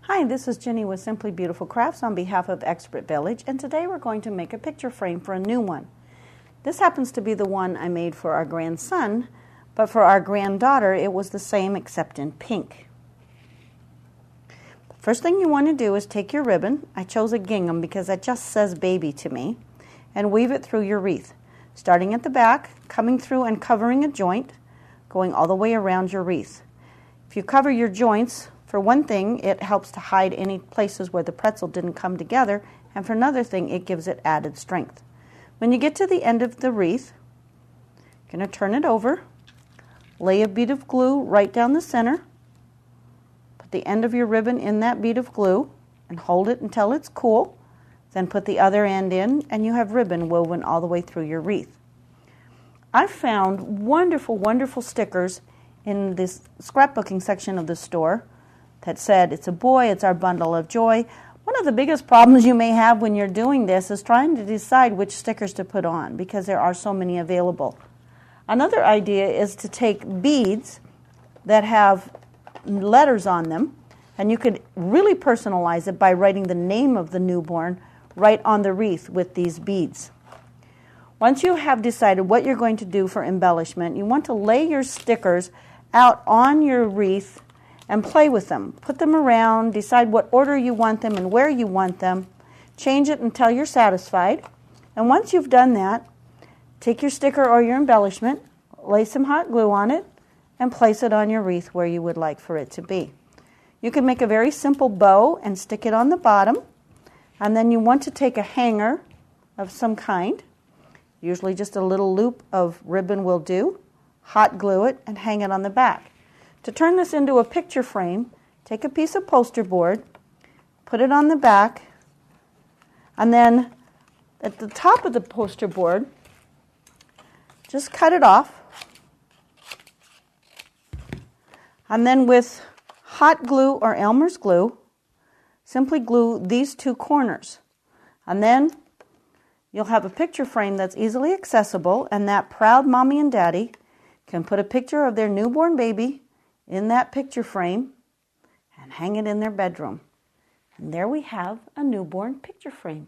Hi, this is Jenny with Simply Beautiful Crafts on behalf of Expert Village, and today we're going to make a picture frame for a new one. This happens to be the one I made for our grandson, but for our granddaughter it was the same except in pink. The first thing you want to do is take your ribbon. I chose a gingham because it just says baby to me, and weave it through your wreath, starting at the back, coming through and covering a joint, going all the way around your wreath. If you cover your joints, for one thing, it helps to hide any places where the pretzel didn't come together, and for another thing, it gives it added strength. When you get to the end of the wreath, you're going to turn it over, lay a bead of glue right down the center, put the end of your ribbon in that bead of glue, and hold it until it's cool, then put the other end in, and you have ribbon woven all the way through your wreath. I found wonderful, wonderful stickers in this scrapbooking section of the store that said, "It's a boy, it's our bundle of joy." One of the biggest problems you may have when you're doing this is trying to decide which stickers to put on because there are so many available. Another idea is to take beads that have letters on them, and you could really personalize it by writing the name of the newborn right on the wreath with these beads. Once you have decided what you're going to do for embellishment, you want to lay your stickers out on your wreath and play with them. Put them around, decide what order you want them and where you want them. Change it until you're satisfied. And once you've done that, take your sticker or your embellishment, lay some hot glue on it, and place it on your wreath where you would like for it to be. You can make a very simple bow and stick it on the bottom. And then you want to take a hanger of some kind. Usually just a little loop of ribbon will do. Hot glue it and hang it on the back. To turn this into a picture frame, take a piece of poster board, put it on the back, and then at the top of the poster board, just cut it off. And then with hot glue or Elmer's glue, simply glue these two corners. And then you'll have a picture frame that's easily accessible, and that proud mommy and daddy can put a picture of their newborn baby in that picture frame and hang it in their bedroom. And there we have a newborn picture frame.